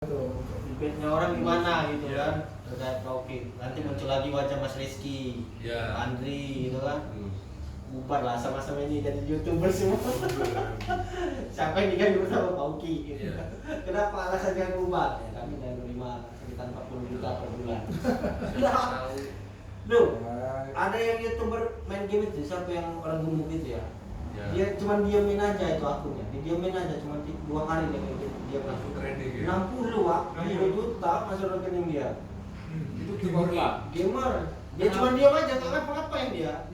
Feedbacknya orang gimana gitu kan terkait Taufik. Nanti muncul lagi wajah Mas Rizky, Andri gitu kan. Bubar lah sama-sama ini jadi YouTuber semua. Siapa yang diganggu sama Pauki gitu. Kenapa alasannya bubar? Ya, kami udah menerima sekitar 40 juta per bulan. Loh, ada yang YouTuber main game itu, siapa yang orang gemuk itu ya? Dia cuma diamin aja itu akunnya, diamin aja cuma 2 hari dia langsung trending ya. 60 juta masuk rekening dia. Itu gamer lah. Gamer. Dia cuma diam aja, nggak ngapa-ngapain dia.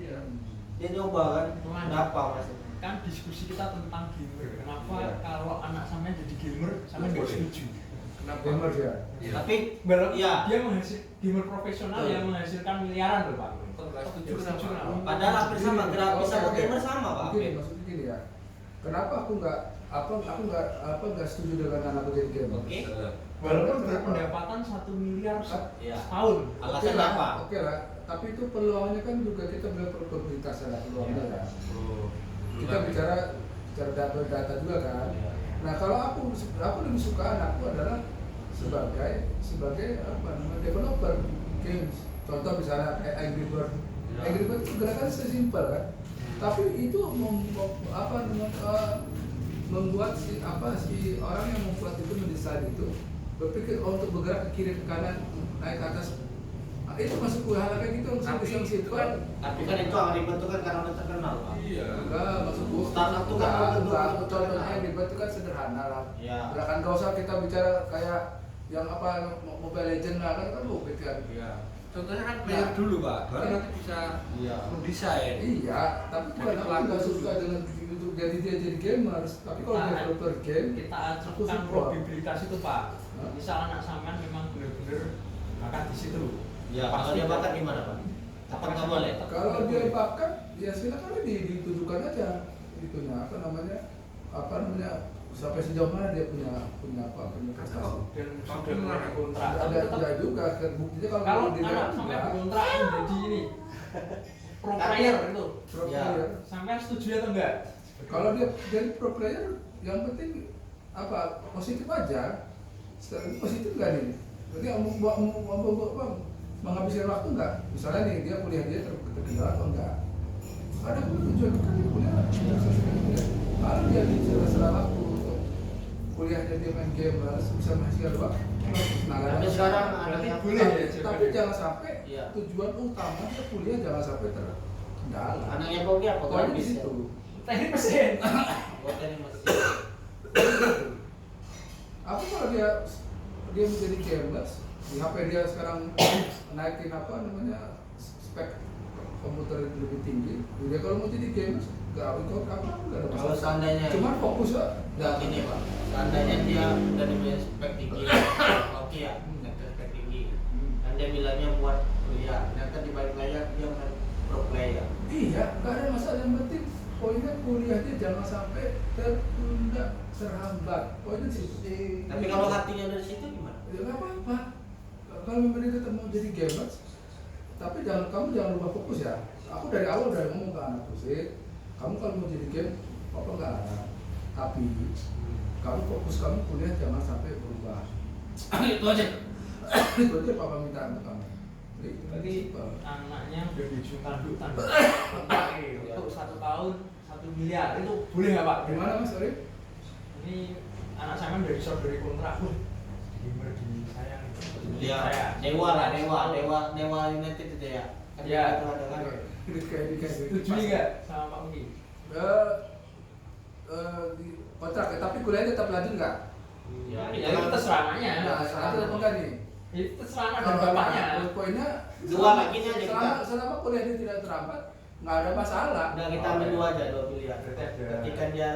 Dia nyoba kan, berapa mas? Kan diskusi kita tentang gamer. Kenapa kalau anak sampean jadi gamer, sampean nggak setuju? Kenapa gamer ya? Tapi dia menghasilkan gamer profesional yang menghasilkan miliaran loh Pak. Padahal hampir sama, grafis sama gamer sama Pak. Maksudnya gini ya. Kenapa aku nggak setuju dengan anakku jadi gamer? Oke. Walaupun berpendapatan 1 miliar setahun. Alasannya apa? Oke lah. Tapi itu peluangnya kan juga kita bilang probabilitas ada peluangnya ya. Kita bicara data juga kan. Nah kalau aku lebih suka anakku adalah sebagai apa namanya developer games. Contoh misalnya kayak Angry Bird. Angry Bird itu gerakan sesimpel kan. Tapi itu membuat si orang yang membuat itu mendesain itu berpikir untuk bergerak ke kiri ke kanan naik ke atas. Itu masuk ke hal kayak gitu yang simpel. Tapi kan itu Angry Bird itu kan karena udah terkenal Pak. Iya. Enggak, maksudku startup itu kan contohnya Angry Bird itu kan sederhana lah. Iya. Gerakan gak usah kita bicara kayak yang apa Mobile Legends lah kan rumit kan. Iya. Contohnya kan player dulu Pak, baru nanti bisa mendesain. Iya, tapi bukan aku nggak suka dengan itu jadi dia jadi gamers. Tapi kalau developer game, kita acungkan probabilitas itu Pak. Misal anak sampean memang benar-benar bakat di situ. Ya, kalau dia bakat gimana Pak? Apa nggak boleh? Kalau dia bakat, ya silakan ditujukan aja itunya apa namanya sampai sejauh mana dia punya prestasi. Dan sudah mulai kontrak. Ada juga buktinya kalau anak sampai berkontrak menjadi ini pro player itu. Pro player. Sampai setuju atau enggak? Kalau dia jadi pro player, yang penting apa positif aja. Sekarang positif enggak nih? Berarti menghabiskan waktu enggak? Misalnya nih dia kuliah dia terkendala atau enggak? Ada tujuan kan dia kuliah. Kalau dia di sela-sela waktu kuliahnya dia main game bisa menghasilkan uang. Tapi sekarang anaknya boleh ya. Tapi jangan sampai tujuan utama dia kuliah jangan sampai terkendala. Anaknya Bogi apa? Pokoknya di situ. Teknik mesin. Buat teknik mesin. Aku kalau dia menjadi gamers di HP dia sekarang naikin apa namanya spek komputer lebih tinggi. Dia kalau mau jadi gamers nggak ikut apa nggak ada masalah. Kalau seandainya Cuma fokus ya. nggak gini Pak. Seandainya dia dari spek tinggi, oke ya, spek tinggi. Dan dia bilangnya buat kuliah. Ternyata di balik layar dia main pro player. Iya, nggak ada masalah. Yang penting poinnya kuliah dia jangan sampai tertunda, terhambat. Poinnya sih. Tapi kalau hatinya dari situ gimana? Ya nggak apa-apa. Kalau memang dia mau jadi gamers, tapi kamu jangan lupa fokus ya. Aku dari awal udah ngomong ke anakku sih, kamu kalau mau jadi game, apa nggak larang. Tapi kamu fokus kamu kuliah jangan sampai berubah. Itu aja. Itu aja papa minta untuk kamu. Berarti anaknya udah dijual tanda untuk 1 tahun 1 miliar itu boleh nggak Pak? Gimana Mas Arif? Ini anak saya dari dari kontrak gamer di saya. Ya, Dewa United itu ya. Ya. Setuju Setuju nggak sama Pak Uki? Di kontrak, tapi kuliahnya tetap lanjut nggak? Ya, itu terserah anaknya. Nah, lanjut apa enggak nih? Itu terserah anak dan bapaknya. Poinnya dua lagi aja kita. Selama kuliahnya tidak terhambat, nggak ada masalah. Udah kita ambil dua pilihan. Ketika dia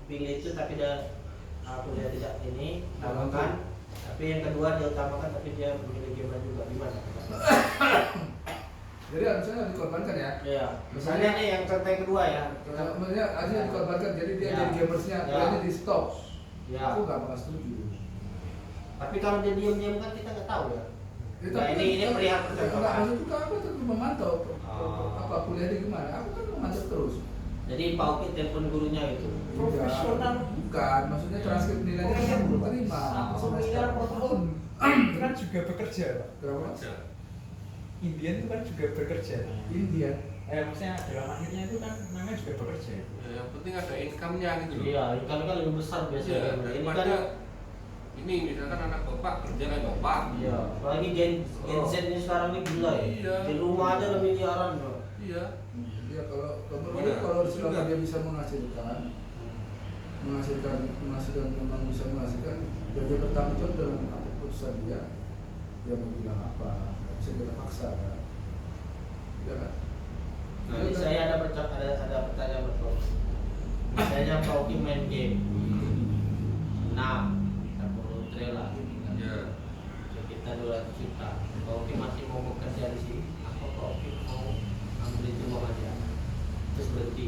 pilih itu tapi dia kuliah tidak ini, utamakan. Tapi yang kedua dia utamakan tapi dia memilih game juga gimana? Jadi harusnya dikorbankan ya. Iya. Misalnya nih yang contoh yang kedua ya. Maksudnya harusnya dikorbankan. Jadi dia jadi gamersnya, kuliahnya di stop. Ya. Aku nggak bakal setuju. Tapi kalau dia diam-diam kan kita nggak tahu ya. Nah, ini perihal percobaan. Maksudku kan aku tetap memantau apa kuliahnya gimana. Aku kan memantau terus. Jadi Pak Oki telepon gurunya itu. Profesional. Bukan, maksudnya transkrip nilainya kan belum terima. 1 miliar per tahun. Itu kan juga bekerja, Pak. Berapa? Indian itu kan juga bekerja. India. Maksudnya dalam akhirnya itu kan namanya juga bekerja. Ya, yang penting ada income-nya gitu loh. Iya, kan lebih besar biasanya. Iya, Ini kan daripada ini misalkan anak bapak kerja kayak bapak. iya, apalagi Gen Z ini sekarang ini gila ya. Iya. Di rumah aja udah miliaran, Bro. Iya. Ya kalau Iya. kalau selama dia bisa menghasilkan memang bisa menghasilkan, dia bertanggung jawab dalam keputusan dia mau bilang apa, nggak bisa kita paksa kan. Ya kan? Nah, ini saya ada pertanyaan betul. Misalnya Pak Oki main game 6 tak perlu rela gitu kan. Iya. Kita 200 juta. Pak Oki masih mau bekerja di sini. Apa Pak Oki mau ambil itu uang aja? Terus berhenti.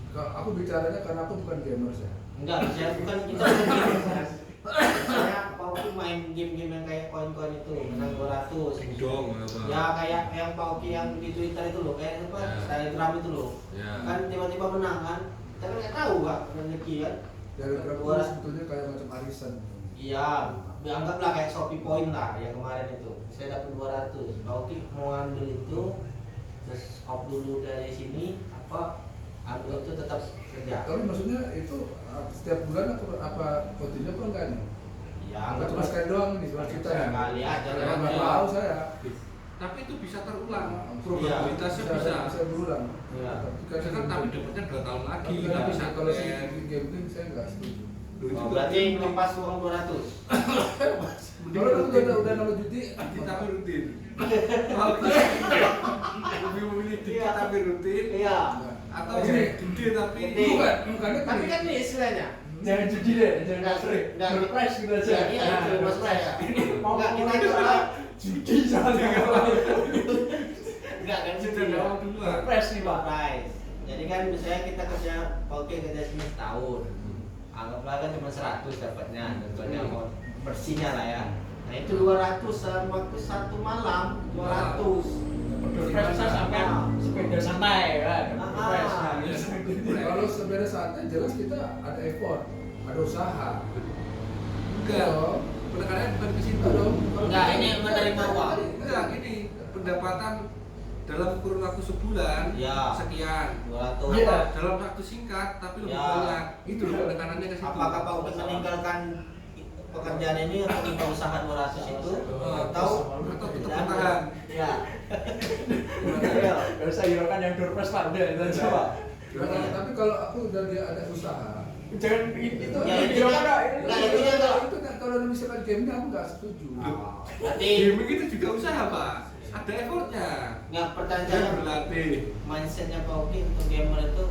Kalau aku bicaranya karena aku bukan gamers ya. Enggak, saya bukan kita gamers. Saya Pak Oki main game-game yang kayak koin-koin itu, menang 200. Dong apa? Ya kayak yang Pak Oki yang di Twitter itu loh, kayak apa? Ya. Telegram itu loh. Ya. Kan tiba-tiba menang kan? Tapi nggak tahu Pak, rezeki kan? Dari berapa sebetulnya kayak macam arisan. Iya, anggaplah kayak Shopee Point lah yang kemarin itu. Saya dapat 200. Pak Oki mau ambil itu, terus off dulu dari sini, apa? Ambil itu tetap kerja. Tapi maksudnya itu setiap bulan apa kontinu apa enggak nih? Ya, Enggak cuma sekali doang nih, 2 juta ya. sekali aja. Ya, nggak tahu saya. Tapi itu bisa terulang. Iya. Probabilitasnya bisa. Bisa berulang. Iya. Misalkan tapi dapatnya 2 tahun lagi, Tapi nggak kan bisa kalau kayak game saya nggak setuju. Oh, berarti lepas uang 200. Kalau udah 0 juta, kita rutin. Kalau kita lebih memilih dikit tapi rutin, Iya. atau Ini. gede tapi Gede. bukan Tapi kan ini istilahnya. Jangan judi deh, jangan Nggak, sering. nggak. Surprise gitu aja. Ya, iya itu Nah, mas Pras. Mau Enggak kita ngomong itu soal lah. judi soalnya nggak lain. Enggak kan sudah itu ya. jauh duluan. Surprise nih, Pak. Surprise. Jadi kan misalnya kita kerja oke kerja sini setahun. Anggaplah kan cuma 100 dapatnya dapatnya amount bersihnya lah ya. Nah itu 200 dalam waktu 1 malam 200. Surprise bisa sampai sepeda santai kan. Surprise. Ah. Nah, kalau sepeda santai jelas kita ada effort, ada usaha. enggak. Kalau Penekanannya bukan ke situ. Enggak, ini menerima uang. Enggak, ini pendapatan dalam kurun waktu sebulan Ya. sekian. 200. Iya. Dalam waktu singkat tapi lebih Ya. banyak. Itu loh penekanannya ke situ. Apakah Pak Upi meninggalkan pekerjaan ini untuk buka usaha 200 itu atau tetap bertahan? Ya. Gak usah hiraukan yang surprise, Pak. Udah itu aja, Pak. Tapi kalau aku udah dia ada usaha, Jangan itu Ya, hiraukan intinya- ini. Nah, intinya itu kalau misalkan gamenya aku nggak setuju. Berarti Gaming itu juga usaha, Pak. Ada effortnya. nggak Dia pertanyaan berlatih. mindsetnya Pak Upi untuk gamer itu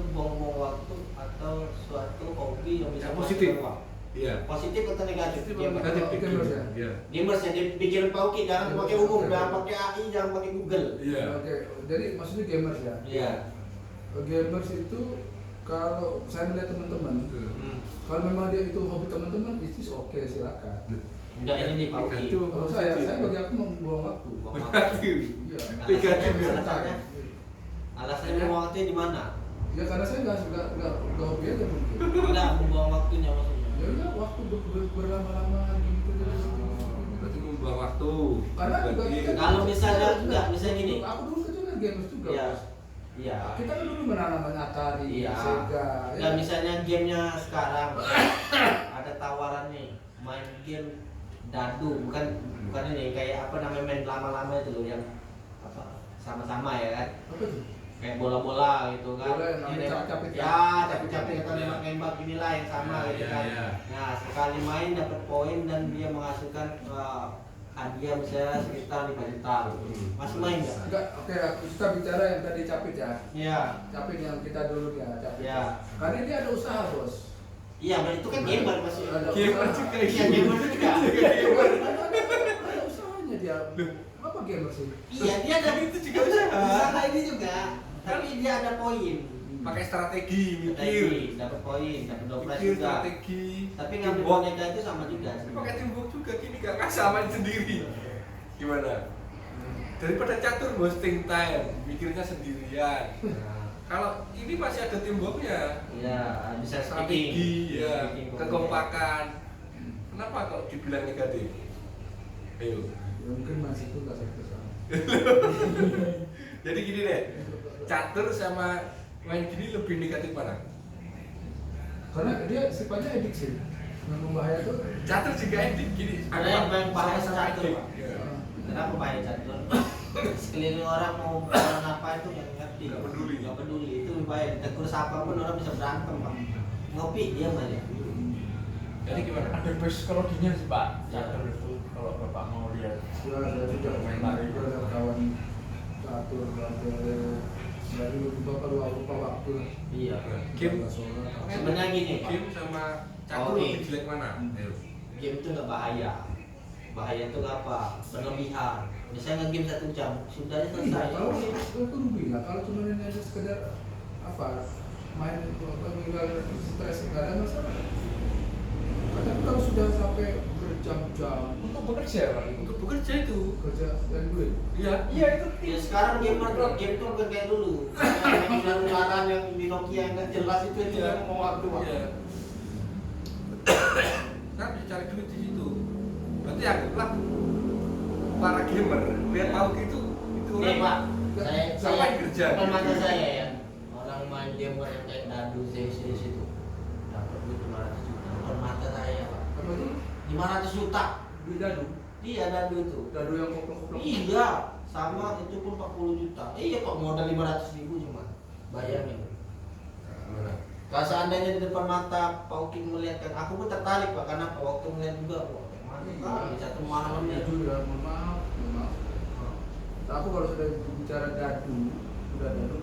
buang-buang waktu atau suatu hobi yang bisa Yang positif. menghasilkan uang. Iya. Positif atau negatif? Itu Gamer. negatif Gamers gamers ya? Iya. Gamers ya, dipikirin Pak Uki jangan pakai umum, jangan pakai AI, jangan pakai Google. Iya. Oke, jadi maksudnya gamers ya. Iya. Gamers itu kalau saya melihat teman-teman, Hmm. kalau memang dia itu hobi teman-teman, itu oke silakan. Enggak ini nih Pak Uki. Itu Kalau saya bagi aku membuang waktu. Buang waktu. negatif. Iya. Negatif ya. Alasannya? Alasannya membuang waktu di mana? Ya karena saya nggak hobi aja mungkin. Enggak membuang waktunya maksudnya. Ya udah waktu berlama-lama gitu. Berarti membuang waktu. Karena juga Bagi- kita- Kalau misalnya enggak, misalnya gini. Aku dulu kan juga gamers juga. Iya. Bos. Iya. Kita kan dulu menanam Atari, Iya. Sega. Dan misalnya gamenya sekarang ada tawaran nih main game dadu bukan ini kayak apa namanya main lama-lama itu loh yang apa sama-sama ya kan Apa tuh? kayak bola-bola gitu kan. Bola yang namanya Ini- capit-capit. Ya, capit-capit atau nembak-nembak inilah yang sama Ya, gitu ya, kan. ya. Nah, sekali main dapat poin dan dia menghasilkan hadiah misalnya sekitar 5 juta gitu. Masih main nggak? Enggak, oke, kita bicara yang tadi capit ya. Iya. Capit yang kita dulu ya, capit. Iya. Karena dia ada usaha, Bos. Iya, but itu kan gamer masih. Ada Gamer usaha. juga. Iya, gamer juga. Ada usahanya dia. Apa gamer sih? Iya, dia ada Itu juga usaha. usaha ini juga. Tapi dia ada poin. Pakai strategi, mikir. Strategi, dapat poin, dapat dobras Mikir juga. strategi. Tapi ngambil Teamwork. boneka itu sama juga. Pakai teamwork juga gini gak sama sendiri. Gimana? Daripada catur wasting time, mikirnya sendirian. Nah, Kalau ini masih ada teamworknya, Ya, bisa strategi, ya, speaking. kekompakan. Kenapa kok dibilang negatif? Ayo. Ya, mungkin masih itu nggak sampai ke sana. Jadi gini deh, catur sama main gini lebih negatif mana? Karena dia sifatnya adiksi, yang membahaya tuh. Catur juga edik gini. Ada yang bahaya sama-sama catur, edik. Pak. Ya. Kenapa bahaya catur? Sekeliling orang mau bilang apa itu nggak ngerti. Nggak peduli. Nggak peduli. Itu bahaya. Ditegur siapa pun orang bisa berantem, Pak. Ngopi dia aja. Jadi gimana? Ada psikologinya sih Pak. Catur itu kalau Bapak mau lihat. Ya, saya sudah Komentar itu itu. ada kawan catur dari beberapa lupa waktu. Iya. Game. Sebenarnya gini, Pak. Game sama catur Oke. lebih jelek mana? Ayo. Game itu nggak bahaya. Bahaya itu apa? Berlebihan. Misalnya nge-game 1 jam, sudah aja Iya, selesai. kalau itu rugi lah. Kalau cuma hanya sekedar apa main itu apa menghilangkan stres nggak ada masalah. Tapi kalau sudah sampai berjam-jam Untuk bekerja Pak. Untuk bekerja itu. kerja dan duit, Iya. Iya itu Ya sekarang gamer game tuh bukan kayak dulu. Yang ular-ularan yang di Nokia yang nggak jelas itu Iya. yang mau waktu, Pak. Iya. Kan bisa cari duit di situ. Berarti anggaplah para gamer lihat tahu gitu itu Nih, Pak. Siapa yang kerja? Bukan mata saya ya. Orang main gamer yang kayak dadu CC itu dapat duit 500 juta. Bukan mata saya, Pak. apa itu 500 juta. duit dadu, Iya dadu itu. dadu yang koplok-koplok. Iya, sama itu pun 40 juta. Iya kok modal 500.000 cuma. Bayangin. Gimana? Kalau seandainya di depan mata Pak Uki melihatkan, aku pun tertarik Pak karena waktu melihat juga, wah mantap, satu malam ya. Dadu ya, mohon maaf. Nah, aku kalau sudah bicara dadu, sudah dadu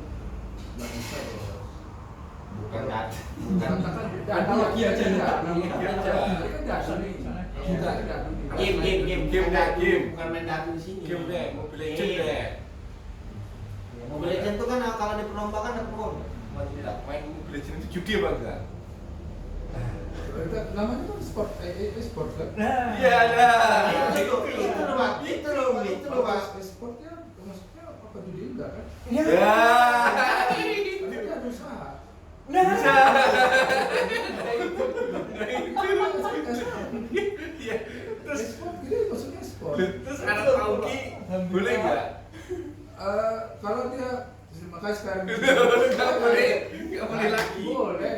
nggak bisa loh. Bukan dadu, Katakan dadu Analogi aja, ya. analogi aja. Ini kan dadu nih. Kita dadu nih. game, Game, game. bukan main dadu di sini. Game deh, Mobile Legends deh. Mobile Legends itu kan kalau di perlombaan dapat uang. Tidak, main Mobile Legends itu judi apa enggak? Namanya kan sport, sport kan? Nah. Iya, ada. Itu loh Pak, itu loh Pak. Sportnya maksudnya apa judi enggak kan? Ya. Tapi dia ada usaha. Nah. Bisa. Iya. Terus Sport ini maksudnya sport. terus anak Pauki boleh enggak? Kalau dia makanya sekarang Enggak boleh. Enggak boleh lagi. Boleh.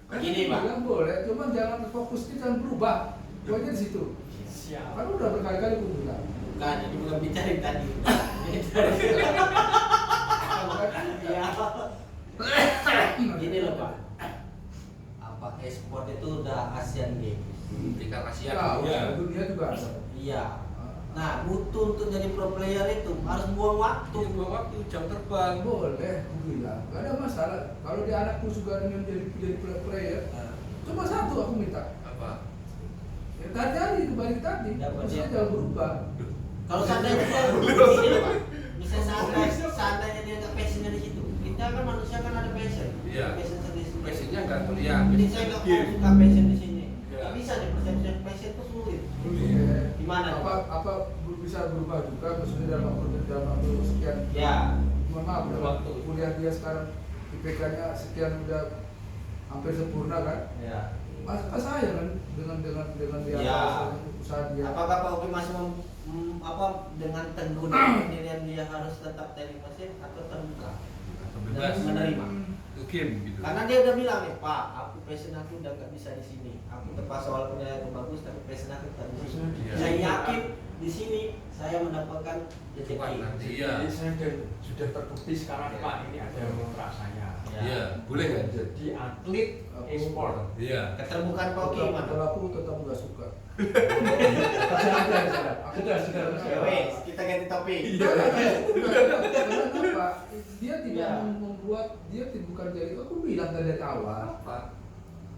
Gini, Pak. Bilang boleh, cuman jangan fokusnya jangan berubah. Poinnya di situ. Siap. Kan udah berkali-kali gue bilang. Bukan, jadi bukan bicara yang tadi. Iya. Gini loh Pak. Apa e-sport itu udah Asian Games? Tingkat Asia Ya, ya. dunia juga ada. Iya. Nah, butuh untuk jadi pro player itu harus buang waktu. Tuh buang waktu jam terbang. Boleh, gue bilang. Gak ada masalah. Kalau di anakku juga ingin jadi player, Nah, cuma satu aku minta. Apa? Ya tadi itu balik tadi. Dapat Maksudnya dia. jangan berubah. kalau seandainya dia gini loh Pak. Misalnya seandainya dia nggak passionnya di situ, kita kan manusia kan ada passion. Iya. Passion sendiri. Passionnya enggak kuliah. Jadi saya nggak mau Game. suka passion di sini. Iya. Nggak bisa deh persepsi passion itu sulit. Ya. Gimana? Apa bisa berubah juga maksudnya dalam waktu sekian. Ya. Mohon maaf, dalam Waktu. kuliah dia sekarang IPK-nya sekian udah hampir sempurna kan? Ya. Masa saya kan dengan dia Ya. usaha dia. Apakah Pak Upi masih dengan teguh dengan pendirian dia harus tetap teknik mesin atau terbuka? Bebas. Dan menerima. Ke game gitu. Karena dia udah bilang nih, Pak, aku passion aku udah gak bisa di sini. Aku terpaksa walaupun nilai aku bagus, tapi passion aku tak di sini. Iya. Saya yakin di sini saya mendapatkan rezeki. Cepat nanti. Iya. Jadi saya sudah terbukti sekarang Pak ini ada kontrak saya. Iya, boleh nggak? Jadi atlet e-sport. Iya. Keterbukaan Pak Uki gimana? Kalau aku tetap nggak suka. Sudah. Ya wes, kita ganti topik. Karena apa? Dia tidak Ya. membuat dia bukan jadi. Aku bilang dari awal. Apa?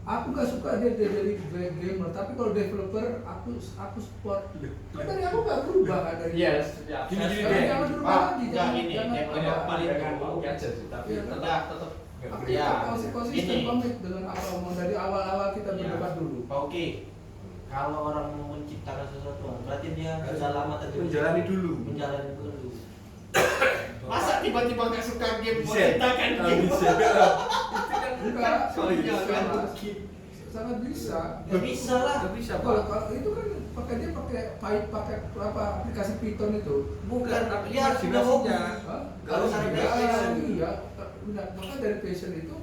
Aku nggak suka dia jadi gamer, tapi kalau developer aku support. Kan dari aku nggak berubah kan dari. Yes, siap. Gini, gini, Jangan deh. jangan berubah Pak, lagi. enggak gini, jangan developer apa. Dengan Pak Uki aja sih, tapi Iya, tetap Aku Ya, konsisten gini. komit dengan apa omong dari awal-awal kita Ya. berdebat dulu. Pak Uki, kalau orang mau menciptakan sesuatu, berarti dia sudah lama terjadi. Menjalani dulu. Menjalani dulu. Masa tiba-tiba nggak suka game, mau Bisa. ciptakan game? Bisa. Itu kan Enggak, iya, bisa, kan? Mas. Sangat bisa. Ya bisa lah. Nggak bisa, Kalau Pak. itu kan pakai apa aplikasi Python itu. Bukan, Tapi dia harus punya hobi. imajinasinya. Hah? Kalau Harus ada juga. passion. Iya, benar. Maka dari passion itu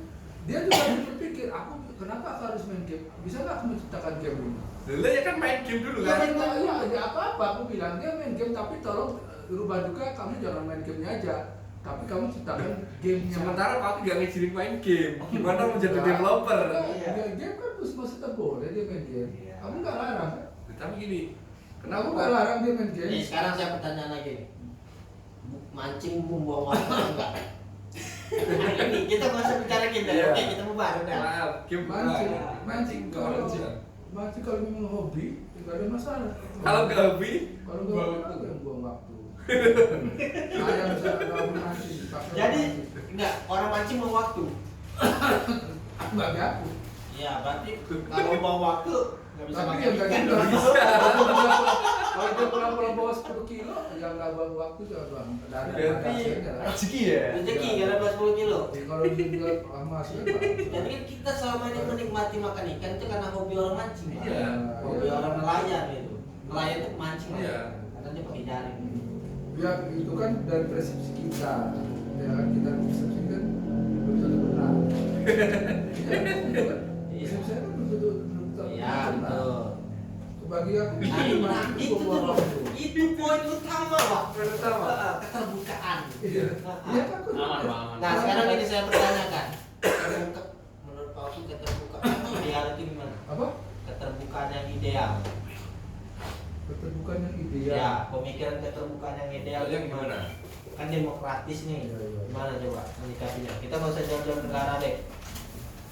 dia juga berpikir, aku kenapa aku harus main game? Bisa nggak aku menciptakan game ini? Dulu ya kan main game dulu Ya, kan. ya, ya apa-apa aku bilang dia main game, tapi tolong rubah juga, kamu jangan main gamenya aja, tapi kamu ciptakan gamenya. Sementara Pak nggak ngizinin main game. Gimana mau jadi Ya, developer? ya, game kan maksudnya boleh dia main game. Iya. Kamu nggak larang kan? Tapi gini, Kenapa kenapa nggak larang dia main game? Nih sekarang saya pertanyaan lagi nih. Mancing membuang waktu enggak? Ini kita nggak usah bicara game, Iya. oke kita bubar udah. Nah, game Mancing, apa? mancing Nggak kalau aja. mancing kalau memang hobi, nggak ada masalah. Kalau nggak hobi, Kalau nggak buang hobi, waktu. yang buang waktu. Saya bisa nggak hobi mancing. dipaksa Jadi mancing. enggak orang mancing mau waktu. Aku nggak jago. Iya berarti kalau mau waktu nggak bisa Tapi pakai yang nggak ikan juga dong. bisa. Kalau dia pulang-pulang bawa 10 kilo, yang nggak bawa waktu juga bang. Dari Berarti hasilnya lah. rezeki ya. Rezeki karena 10 kilo. Jadi kalau dia juga lama hasilnya bagus. Jadi kan kita selama ini menikmati makan ikan itu karena hobi orang mancing. Pak. Iya. Hobi orang nelayan itu. Nelayan itu mancing. Pak. Iya. Karena dia pakai jaring. Ya itu kan dari persepsi kita. Ya kan kita persepsi kan belum tentu benar. Iya, itu kan. Persepsi saya kan belum tentu Iya betul. Bagi aku Nah, itu buang tuh waktu. itu poin utama Pak. Poin utama. Keterbukaan. Iya. Iya kan aku. Aman, Pak, aman. Nah sekarang ini saya pertanyakan. Menurut Pak Oki keterbukaan ideal itu gimana? Apa? Keterbukaan yang ideal. Keterbukaan yang ideal. Ya, pemikiran keterbukaan yang ideal Yang itu gimana? Kan demokratis nih. Iya, iya. Gimana coba menyikapinya? Kita nggak usah jauh-jauh negara deh.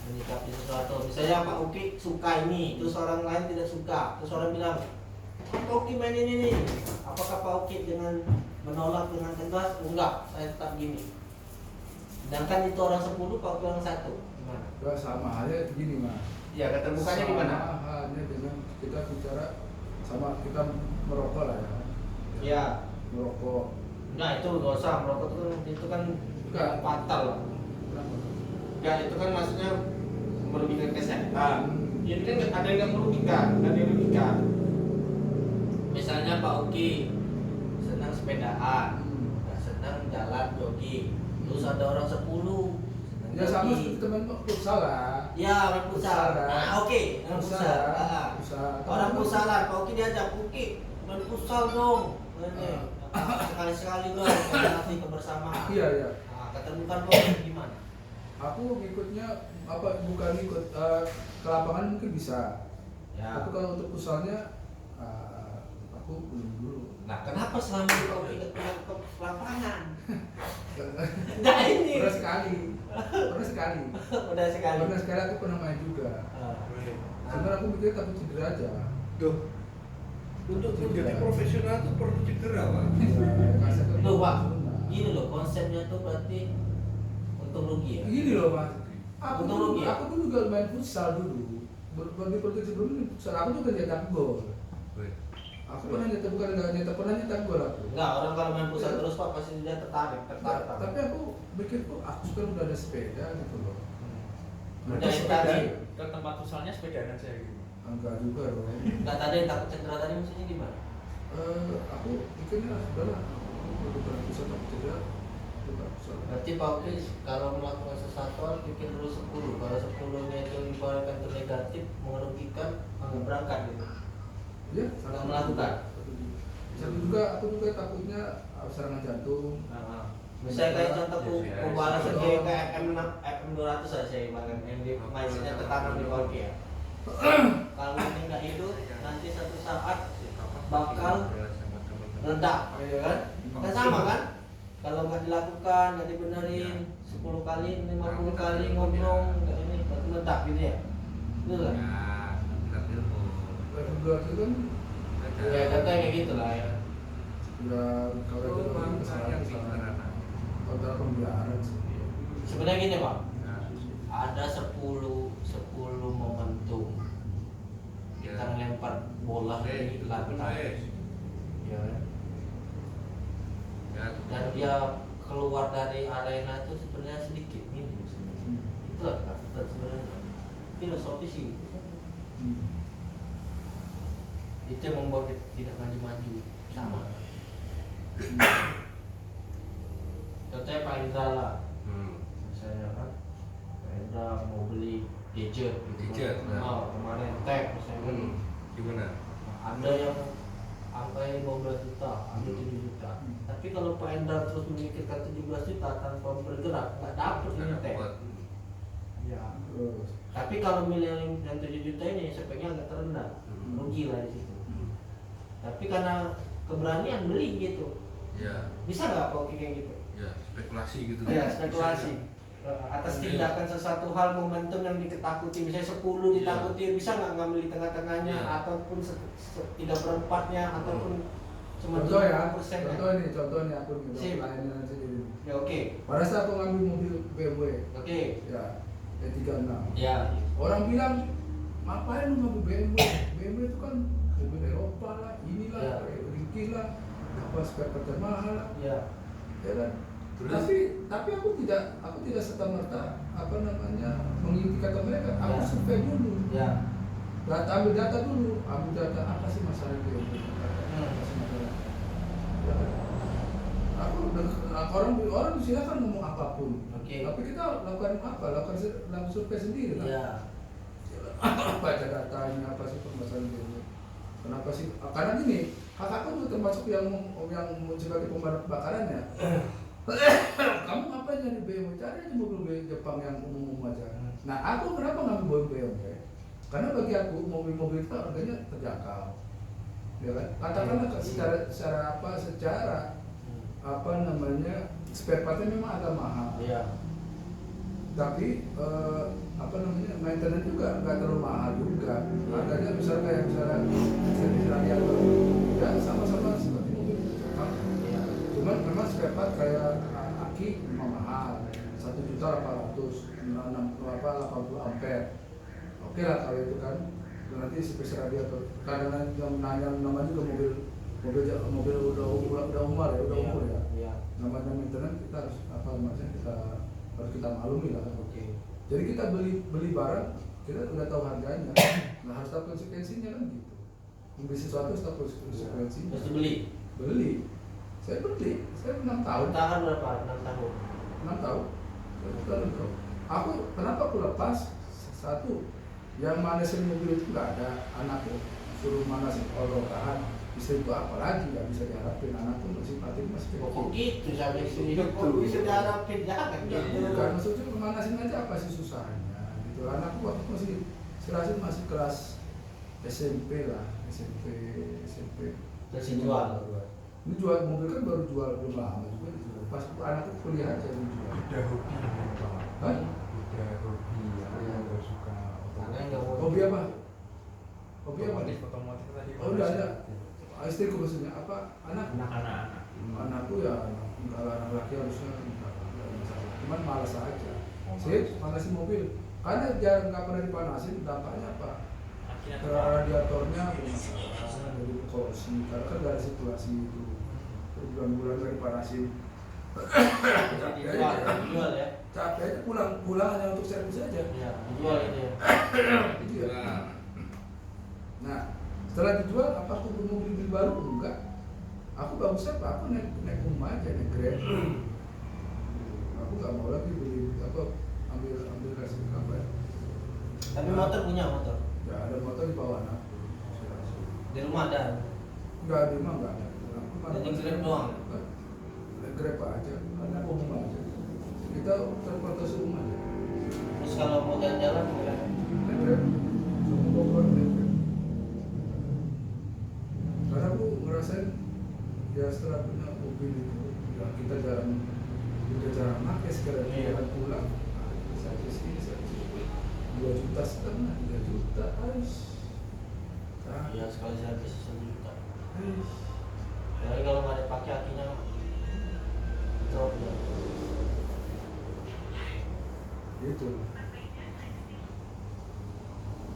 Menyikapi sesuatu. Misalnya Pak Uki suka ini, terus orang lain tidak suka. Terus orang bilang, Pak Uki main ini nih. Apakah Pak Uki dengan menolak dengan tegas? Enggak, saya tetap gini. Sedangkan itu orang 10, Pak Uki orang 1. Gimana? Ya, sama halnya begini mas. Ya, keterbukaannya gimana? Sama halnya dengan kita bicara sama kita merokok lah ya. Ya. Merokok. Nah itu nggak usah merokok itu kan Enggak. fatal lah. Kenapa? Ya itu kan maksudnya merugikan kesehatan. Hmm. Ini kan ada yang nggak merugikan, ada yang merugikan. Misalnya Pak Uki senang sepedaan, nah, senang jalan jogging. Terus ada orang 10 senang Ya sama jogging. seperti teman futsal lah. Ya orang futsal. Nah oke, orang futsal. Ah. Orang futsalan, Pak Uki diajak Uki main futsal dong. Ini sekali-sekali dong, melatih kebersamaan. Iya iya. Nah, keterbukaan Pak Uki gimana? Aku ngikutnya apa bukan ikut ke lapangan mungkin bisa. Ya. Tapi kalau untuk futsalnya aku belum dulu. Nah, kenapa selama ini Pak Uki ke lapangan? Nah ini. Pernah sekali. Pernah sekali. Udah sekali. Pernah sekali aku pernah main juga. Sebenarnya aku mikir takut cedera aja. Tuh. Untuk menjadi profesional tuh perlu cedera, Pak. Loh Pak, gini loh konsepnya tuh berarti untung rugi ya? Gini loh mas, aku Untung dulu, rugi ya? aku dulu juga main futsal dulu. Berbagi politik sebelum ini futsal, aku juga nyetak gol. Aku pernah nyetak bukan nggak nyetak pernah nyetak gol aku. Enggak, orang kalau main pusat terus Pak pasti dia tertarik. Tapi aku pikir kok aku sekarang udah ada sepeda gitu loh. Udah Ada yang sepeda tadi. ya? Ke tempat fusalnya sepedaan aja gitu. Enggak juga dong. Enggak tadi yang takut cedera tadi maksudnya gimana? Aku mikirnya sudahlah. Udah pernah pusat aku cedera. Udah pusat. Berarti Pak Uki kalau melakukan sesuatu harus pikir dulu 10. Kalau 10-nya itu ibaratkan itu negatif, merugikan, nggak berangkat gitu. Ya, Nggak melakukan. Satu juga aku juga takutnya serangan jantung. Misalnya kayak contoh pembalas kayak FM200 aja saya ibaratkan yang di mindsetnya tertanam di Pak Uki ya. Kalau ini nggak hidup, nanti satu saat bakal meledak, ya kan? Kan sama kan? Kalau nggak dilakukan, nggak dibenerin 10 kali, 50 kali ngomong, nggak ini, berarti meledak gitu ya? Betul kan? Level 2 itu kan Ya contohnya kayak gitu lah ya. ya kalau itu kan kesalahan kontra pembiaran sih. Sebenarnya gini Pak, ada 10 momentum kita ngelempar bola di lantai, ya kan? Dan dia keluar dari arena itu sebenarnya sedikit minim sebenarnya. Itu kapital sebenarnya. Filosofi sih. Itu yang membuat kita tidak maju-maju sama. Contohnya Pak Indra lah, misalnya kan Pak Indra mau beli gadget kemarin tag misalnya. Gimana? Ada yang angkanya 15 juta, ada 7 juta. Tapi kalau Pak Indra terus memikirkan 17 juta tanpa bergerak, nggak dapet nih tag. Ya. Tapi kalau milih yang 7 juta ini speknya agak terendah, rugi lah di situ. Tapi karena keberanian beli gitu, bisa nggak kok kayak gitu? Ya, spekulasi gitu. Ya, spekulasi. Atas tindakan sesuatu hal momentum yang diketakuti, misalnya 10 ditakuti, bisa nggak ngambil di tengah-tengahnya, ataupun 3/4-nya, ataupun cuma 20%. Contoh nih aku layanan sendiri. Ya oke. Pada saat aku ngambil mobil BMW, Ya E36. Ya. Orang bilang, ngapain lu ngambil BMW? BMW itu kan mobil Eropa lah, inilah, Rinki lah, apa spare part mahal lah. Ya kan? Tapi aku tidak serta merta mengikuti kata mereka. Aku survei dulu. Ambil data dulu. Apa sih masalah itu? Apa sih masalah? Orang silakan ngomong apapun. Tapi kita lakukan apa? Lakukan survei sendiri kan? Baca datanya, apa sih permasalahan itu? Kenapa sih? Karena gini, kakakku juga termasuk yang sebagai pemadam kebakarannya. Kamu ngapain nyari BMW? Cari aja mobil Jepang yang umum aja. Nah, aku kenapa ngambil BMW? Karena bagi aku mobil itu harganya terjangkau, ya kan? Katakanlah secara spare partnya memang agak mahal. Tapi maintenance juga nggak terlalu mahal juga. Harganya misalnya radiator, ya sama-sama seperti mobil Jepang. Cuman memang spare part kayak aki memang mahal, 1.800.000, 80 ampere. Oke lah kalau itu kan. Nanti spesial radiator. Karena yang nama juga mobil udah umur ya. Namanya maintenance kita harus kita maklumi lah. Jadi kita beli barang, kita udah tahu harganya. Nah, harus tahu konsekuensinya kan gitu. Membeli sesuatu harus tahu konsekuensinya. Terus beli. Saya 6 tahun. Tahan berapa? 6 tahun. 6 tahun. Aku kenapa aku lepas? Satu, yang manasin mobil itu nggak ada anakku, suruh manasin orokan. Istri itu apalagi nggak bisa diharapin, anakku masih kecil. Kok gitu sampai sini? Kok bisa diharapin? Jangan gitu. Kan maksudnya manasin aja apa sih susahnya? Gitu. Anakku waktu masih kelas SMP lah, SMP. Terus jual. Ini jual mobil kan baru jual belum lama juga dijual. Pas anakku kuliah aja dijual. Udah hobi Hah? Udah hobi yang gak suka hobi apa? Otomotif tadi. Oh udah ada. Istriku maksudnya apa? Anak-anak. Anakku ya kalau anak laki harusnya nggak masalah. Cuman malas aja. Saya panasin mobil. Karena jarang nggak pernah dipanasin, dampaknya apa? Radiatornya bermasalah dari korsi. Karena kan dari situasi itu bulan-bulan nggak dipanasin. Dijual ya. Capek aja pulang hanya untuk servis aja. Iya, dijual itu ya. Itu ya. Nah, setelah dijual, apa aku mau beli baru? Enggak. Aku bagus apa? Aku naik rumah aja, naik Grab. Aku nggak mau lagi beli ambil kasih apa ya. Tapi motor punya motor? Ya ada motor di bawah anak. Di rumah ada? Enggak, di rumah enggak ada. Jadi Grab doang? Grab aja, karena umum aja. Kita transportasi rumah aja. Terus kalau mau jalan-jalan gimana? Naik Grab, sama Bogor naik Grab. Karena aku ngerasain ya setelah punya mobil itu, ya kita jarang pakai sekarang jalan pulang. Saya sini 2,5 juta, 3 juta harus. Ya sekali servis 1 juta. Jadi kalau nggak ada pakai akinya drop ya. Gitu.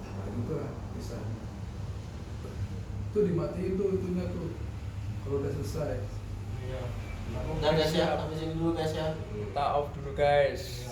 Nah gitu lah kisahnya. Itu dimatiin tuh itunya tuh kalau udah selesai. Iya. Udah guys ya, sampai sini dulu guys ya. Kita off dulu guys.